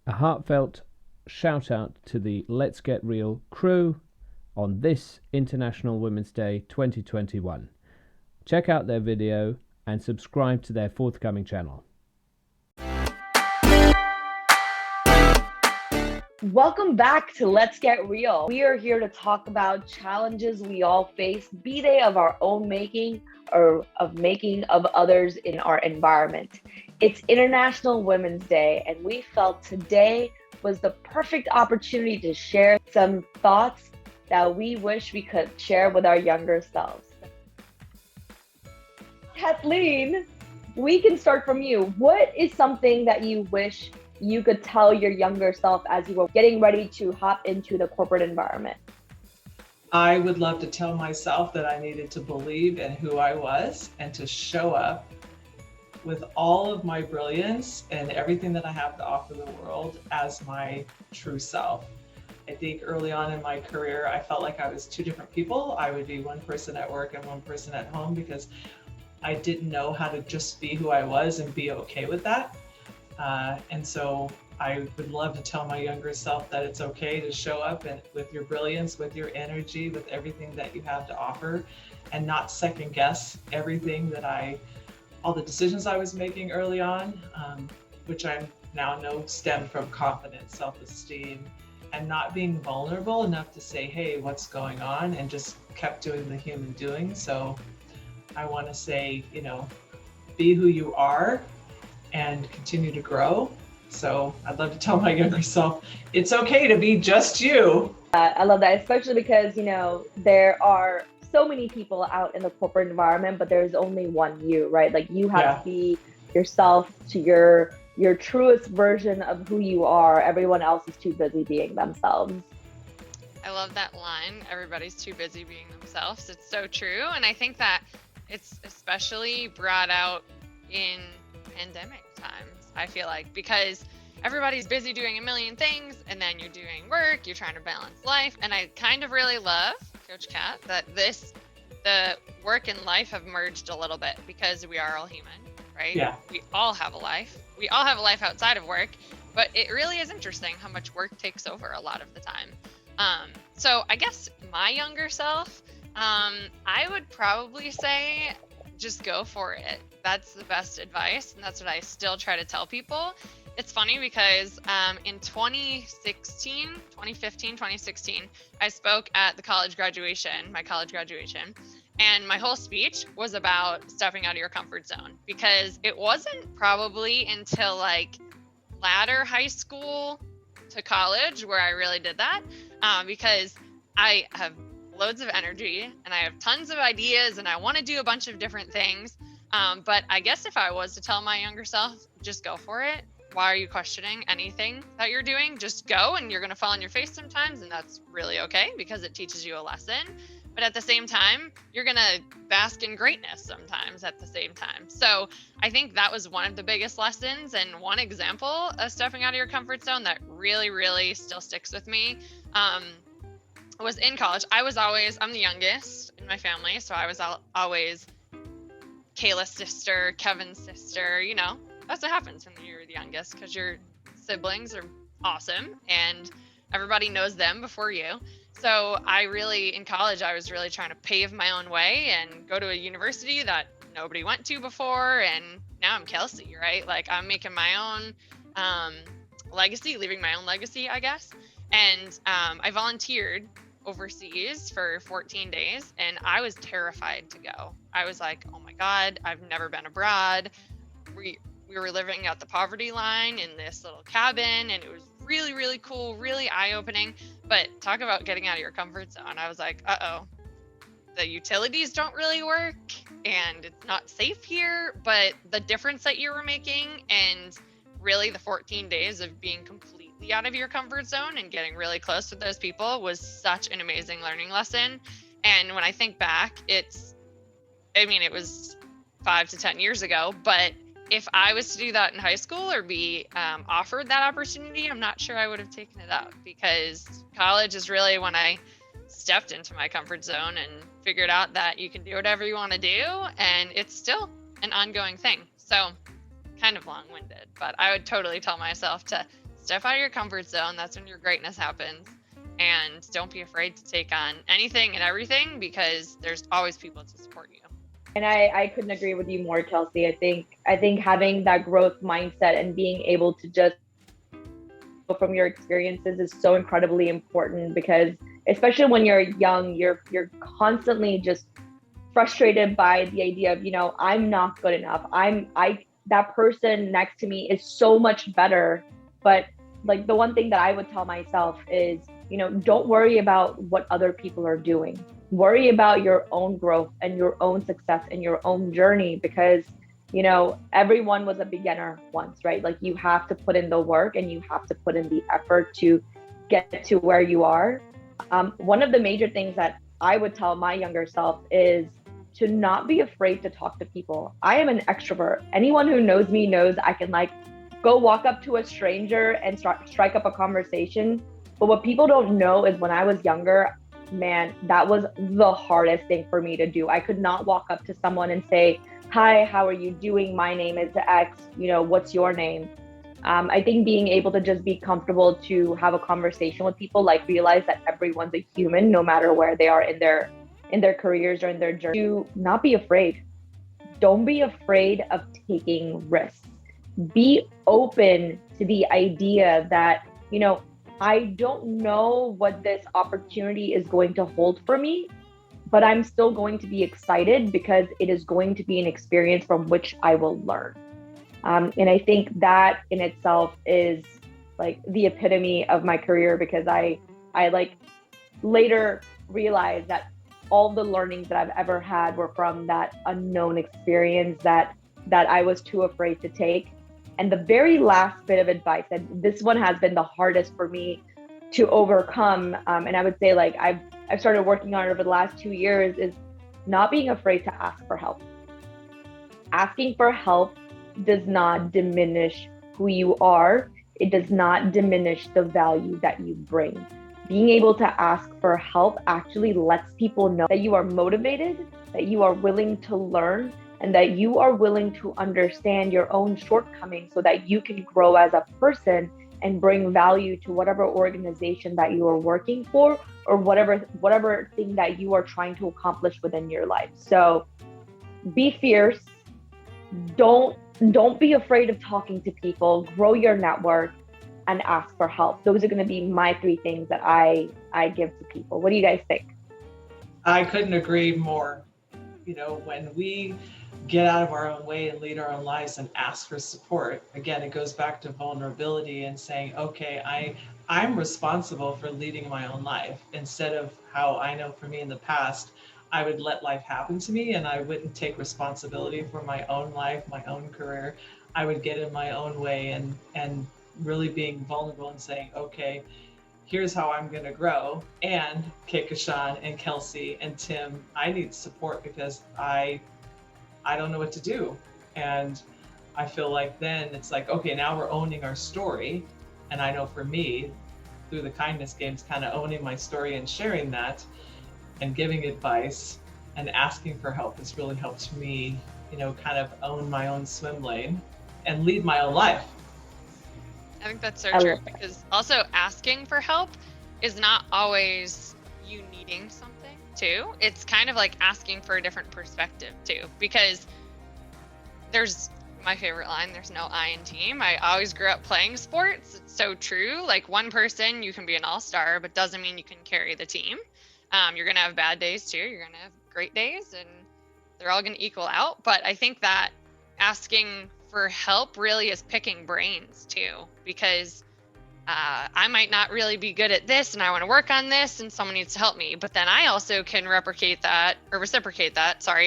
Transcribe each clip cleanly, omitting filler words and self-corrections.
A heartfelt shout out to the Let's Get Real crew on this International Women's Day 2021. Check out their video and subscribe to their forthcoming channel. Welcome back to Let's Get Real. We are here to talk about challenges we all face, be they of our own making or of making of others in our environment. It's International Women's Day, and we felt today was the perfect opportunity to share some thoughts that we wish we could share with our younger selves. Kathleen, we can start from you. What is something that you wish you could tell your younger self as you were getting ready to hop into the corporate environment? I would love to tell myself that I needed to believe in who I was and to show up with all of my brilliance and everything that I have to offer the world as my true self. I think early on in my career, I felt like I was two different people. I would be one person at work and one person at home because I didn't know how to just be who I was and be okay with that. And so I would love to tell my younger self that it's okay to show up and with your brilliance, with your energy, with everything that you have to offer, and not second guess everything that all the decisions I was making early on, which I now know stem from confidence, self-esteem, and not being vulnerable enough to say, hey, what's going on? And just kept doing the human doing. So I want to say, be who you are and continue to grow. So I'd love to tell my younger self, it's okay to be just you. I love that, especially because, there are so many people out in the corporate environment, but there's only one you, right? Like you have to be yourself to your truest version of who you are. Everyone else is too busy being themselves. I love that line. Everybody's too busy being themselves. It's so true. And I think that it's especially brought out in pandemic times, I feel like, because everybody's busy doing a million things, and then you're doing work, you're trying to balance life. And I kind of really love, Coach Kat, that the work and life have merged a little bit because we are all human, right? Yeah. We all have a life. We all have a life outside of work, but it really is interesting how much work takes over a lot of the time. So I guess my younger self, I would probably say just go for it. That's the best advice, and that's what I still try to tell people. It's funny because in 2015, 2016, I spoke at my college graduation, and my whole speech was about stepping out of your comfort zone, because it wasn't probably until like latter high school to college where I really did that, because I have loads of energy and I have tons of ideas and I want to do a bunch of different things. But I guess if I was to tell my younger self, just go for it. Why are you questioning anything that you're doing? Just go, and you're going to fall on your face sometimes, and that's really okay because it teaches you a lesson. But at the same time, you're going to bask in greatness sometimes at the same time. So I think that was one of the biggest lessons, and one example of stepping out of your comfort zone that really, really still sticks with me was in college. I'm the youngest in my family, so I was always Kayla's sister, Kevin's sister. That's what happens when you're the youngest, because your siblings are awesome and everybody knows them before you. So in college, I was really trying to pave my own way and go to a university that nobody went to before. And now I'm Kelsey, right? Like I'm making my own legacy, leaving my own legacy, I guess. And I volunteered overseas for 14 days, and I was terrified to go. I was like, oh my God, I've never been abroad. We were living at the poverty line in this little cabin, and it was really, really cool, really eye-opening. But talk about getting out of your comfort zone. I was like, uh-oh, the utilities don't really work, and it's not safe here. But the difference that you were making, and really the 14 days of being completely out of your comfort zone and getting really close with those people, was such an amazing learning lesson. And when I think back, it was 5 to 10 years ago, but if I was to do that in high school or be offered that opportunity, I'm not sure I would have taken it up, because college is really when I stepped into my comfort zone and figured out that you can do whatever you want to do, and it's still an ongoing thing. So kind of long-winded, but I would totally tell myself to Step out of your comfort zone. That's when your greatness happens. And don't be afraid to take on anything and everything, because there's always people to support you. And I couldn't agree with you more, Kelsey. I think having that growth mindset and being able to just from your experiences is so incredibly important, because especially when you're young, you're constantly just frustrated by the idea of, I'm not good enough. That person next to me is so much better. But like, the one thing that I would tell myself is, don't worry about what other people are doing. Worry about your own growth and your own success and your own journey, because everyone was a beginner once, right? Like, you have to put in the work and you have to put in the effort to get to where you are. One of the major things that I would tell my younger self is to not be afraid to talk to people. I am an extrovert. Anyone who knows me knows I can go walk up to a stranger and strike up a conversation. But what people don't know is when I was younger, man, that was the hardest thing for me to do. I could not walk up to someone and say, hi, how are you doing? My name is X, what's your name? I think being able to just be comfortable to have a conversation with people, realize that everyone's a human, no matter where they are in their careers or in their journey, to not be afraid. Don't be afraid of taking risks. Be open to the idea that, I don't know what this opportunity is going to hold for me, but I'm still going to be excited because it is going to be an experience from which I will learn. And I think that in itself is the epitome of my career, because I later realized that all the learnings that I've ever had were from that unknown experience that I was too afraid to take. And the very last bit of advice, and this one has been the hardest for me to overcome, and I would say I've started working on it over the last 2 years, is not being afraid to ask for help. Asking for help does not diminish who you are. It does not diminish the value that you bring. Being able to ask for help actually lets people know that you are motivated, that you are willing to learn, and that you are willing to understand your own shortcomings so that you can grow as a person and bring value to whatever organization that you are working for, or whatever thing that you are trying to accomplish within your life. So be fierce. Don't be afraid of talking to people. Grow your network and ask for help. Those are going to be my 3 things that I give to people. What do you guys think? I couldn't agree more. When we get out of our own way and lead our own lives and ask for support, again, it goes back to vulnerability and saying, okay, I'm responsible for leading my own life, instead of how I know for me in the past, I would let life happen to me and I wouldn't take responsibility for my own life, my own career. I would get in my own way, and really being vulnerable and saying, okay, here's how I'm going to grow. And Kekashan and Kelsey and Tim, I need support because I don't know what to do. And I feel like then it's okay, now we're owning our story. And I know for me, through the kindness games, kind of owning my story and sharing that and giving advice and asking for help has really helped me, kind of own my own swim lane and lead my own life. I think that's so true, because also asking for help is not always you needing something too. It's kind of like asking for a different perspective too, because there's my favorite line, there's no I in team. I always grew up playing sports. It's so true. One person, you can be an all-star, but doesn't mean you can carry the team. You're going to have bad days too. You're going to have great days, and they're all going to equal out. But I think that asking for help really is picking brains too, because I might not really be good at this and I want to work on this and someone needs to help me, but then I also can reciprocate that,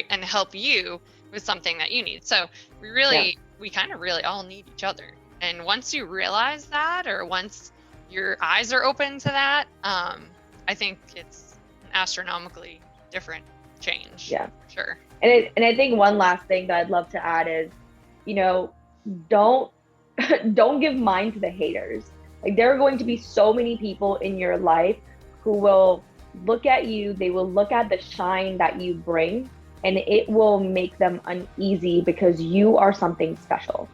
and help you with something that you need. So we kind of really all need each other. And once you realize that, or once your eyes are open to that, I think it's an astronomically different change. Yeah, for sure. And I think one last thing that I'd love to add is, don't give mind to the haters. There are going to be so many people in your life who will look at you, they will look at the shine that you bring, and it will make them uneasy because you are something special.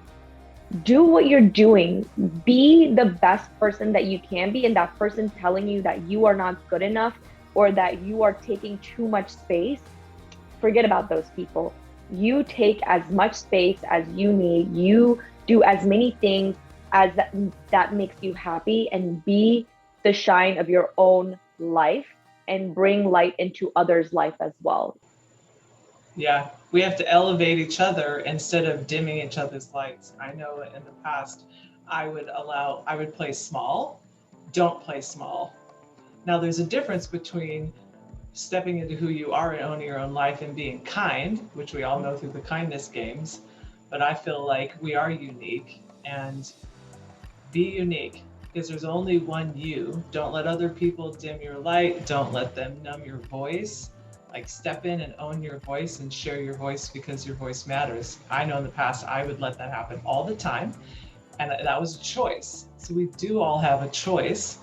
do what you're doing. Be the best person that you can be, and that person telling you that you are not good enough or that you are taking too much space, forget about those people. You take as much space as you need. You do as many things as that makes you happy, and be the shine of your own life and bring light into others' life as well. Yeah, we have to elevate each other instead of dimming each other's lights. I know in the past, I would play small, don't play small. Now there's a difference between stepping into who you are and owning your own life and being kind, which we all know through the kindness games. But I feel like we are unique, and be unique, because there's only one you. Don't let other people dim your light. Don't let them numb your voice. Like, step in and own your voice and share your voice, because your voice matters. I know in the past I would let that happen all the time, and that was a choice. So we do all have a choice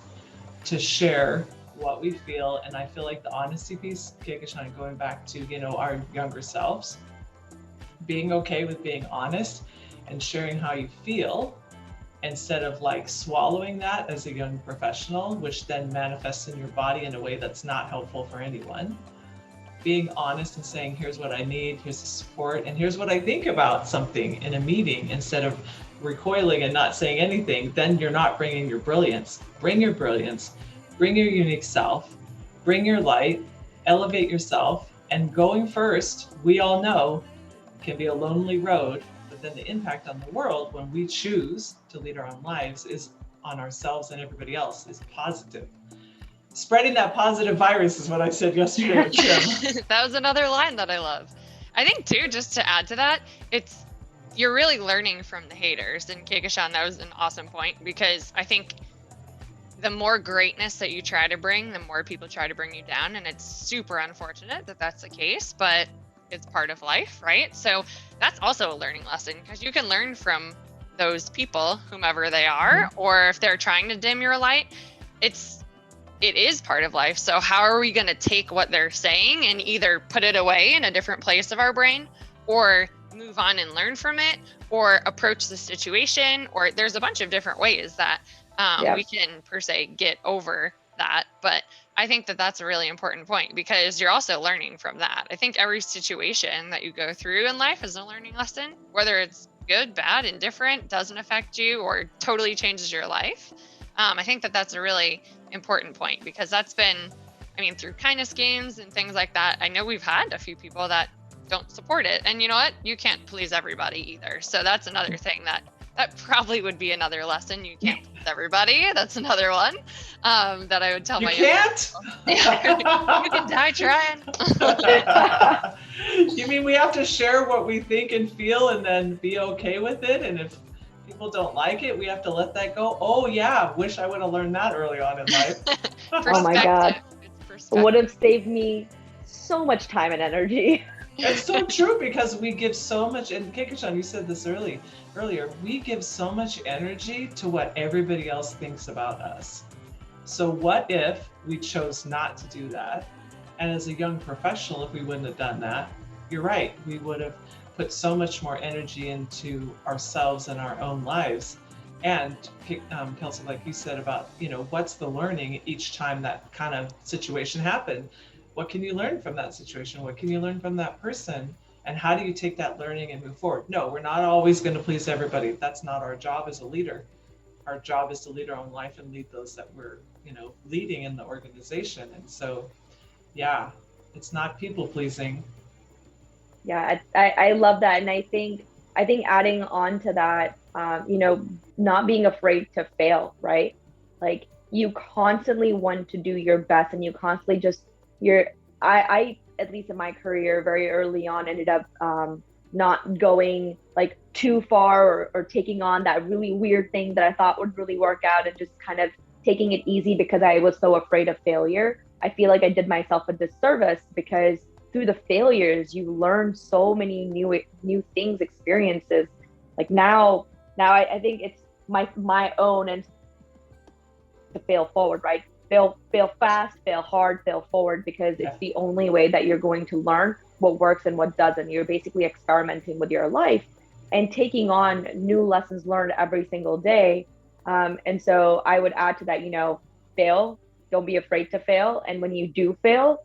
to share what we feel. And I feel like the honesty piece, Kikishan, going back to, our younger selves, being okay with being honest and sharing how you feel, instead of like swallowing that as a young professional, which then manifests in your body in a way that's not helpful for anyone. Being honest and saying, here's what I need, here's the support, and here's what I think about something in a meeting, instead of recoiling and not saying anything. Then you're not bringing your brilliance. Bring your brilliance, bring your unique self, bring your light, elevate yourself. And going first, we all know, can be a lonely road, but then the impact on the world when we choose to lead our own lives is on ourselves and everybody else is positive. Spreading that positive virus is what I said yesterday with Tim. That was another line that I love. I think too, just to add to that, you're really learning from the haters. And Kikishan, that was an awesome point, because I think the more greatness that you try to bring, the more people try to bring you down. And it's super unfortunate that that's the case, but it's part of life, right? So that's also a learning lesson, because you can learn from those people, whomever they are, or if they're trying to dim your light, it is part of life. So how are we going to take what they're saying and either put it away in a different place of our brain, or move on and learn from it, or approach the situation? Or there's a bunch of different ways that we can, per se, get over that. But I think that that's a really important point, because you're also learning from that. I think every situation that you go through in life is a learning lesson, whether it's good, bad, indifferent, doesn't affect you, or totally changes your life. I think that that's a really important point, because that's been, through kindness games and things like that, I know we've had a few people that don't support it. And you know what? You can't please everybody either. So that's another thing that probably would be another lesson. You can't please everybody. That's another one that I would tell my can't? You can die trying. You mean we have to share what we think and feel and then be okay with it? And if people don't like it, we have to let that go? Oh yeah, wish I would have learned that early on in life. Oh my God. Would have saved me so much time and energy. It's so true, because we give so much, and Kikishan, you said this earlier, we give so much energy to what everybody else thinks about us. So what if we chose not to do that? And as a young professional, if we wouldn't have done that, you're right, we would have put so much more energy into ourselves and our own lives. And Kelsey, like you said about, what's the learning each time that kind of situation happened? What can you learn from that situation? What can you learn from that person? And how do you take that learning and move forward? No, we're not always going to please everybody. That's not our job as a leader. Our job is to lead our own life and lead those that we're, leading in the organization. And so, yeah, it's not people pleasing. Yeah, I love that. And I think adding on to that, not being afraid to fail, right? Like, you constantly want to do your best, and you constantly I at least in my career, very early on, ended up not going like too far, or taking on that really weird thing that I thought would really work out, and just kind of taking it easy because I was so afraid of failure. I feel like I did myself a disservice, because through the failures, you learn so many new things, experiences. Like now I think it's my own, and to fail forward, right? Fail fast, fail hard, fail forward, because it's the only way that you're going to learn what works and what doesn't. You're basically experimenting with your life. and taking on new lessons learned every single day. And so I would add to that, fail. Don't be afraid to fail. And when you do fail,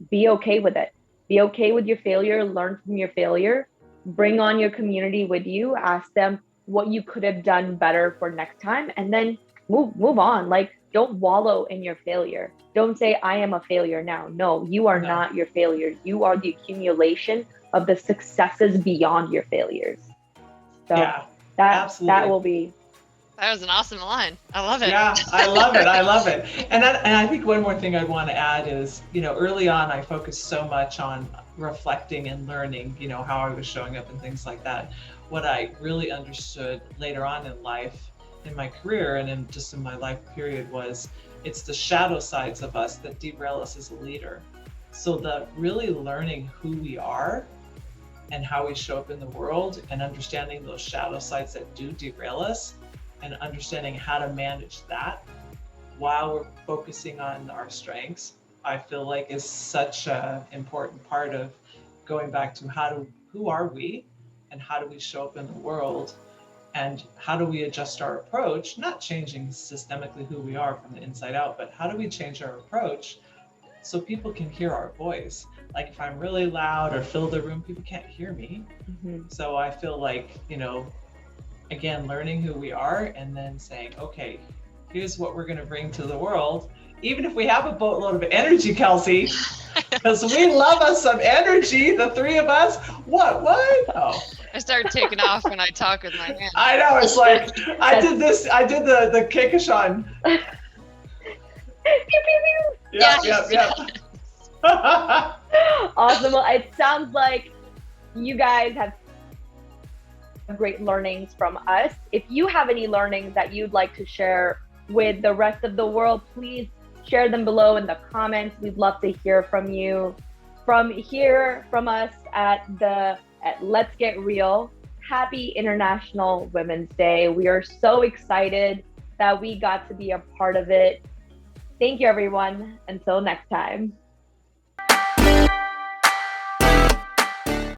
be okay with it. Be okay with your failure, learn from your failure, bring on your community with you, ask them what you could have done better for next time, and then move on. Like, don't wallow in your failure. Don't say I am a failure now. No, you are not your failure. You are the accumulation of the successes beyond your failures. So Yeah, that absolutely. will be. That was an awesome line. I love it. Yeah, I love it. I love it. And I think one more thing I'd want to add is, early on I focused so much on reflecting and learning, how I was showing up and things like that. What I really understood later on in life, in my career and in my life period, was it's the shadow sides of us that derail us as a leader. So the really learning who we are and how we show up in the world and understanding those shadow sides that do derail us and understanding how to manage that while we're focusing on our strengths, I feel like is such an important part of going back to who are we and how do we show up in the world and how do we adjust our approach, not changing systemically who we are from the inside out, but how do we change our approach so people can hear our voice? Like if I'm really loud or fill the room, people can't hear me. Mm-hmm. So I feel like, again, learning who we are and then saying, okay, here's what we're going to bring to the world. Even if we have a boatload of energy, Kelsey, because we love us some energy, the three of us. What? Oh. I start taking off when I talk with my hands. I know, it's like, I did the Kikishan. Pew, pew, pew. Yep. Awesome. Well, it sounds like you guys have great learnings from us. If you have any learnings that you'd like to share with the rest of the world, please share them below in the comments. We'd love to hear from you. From us at Let's Get Real. Happy International Women's Day. We are so excited that we got to be a part of it. Thank you, everyone. Until next time.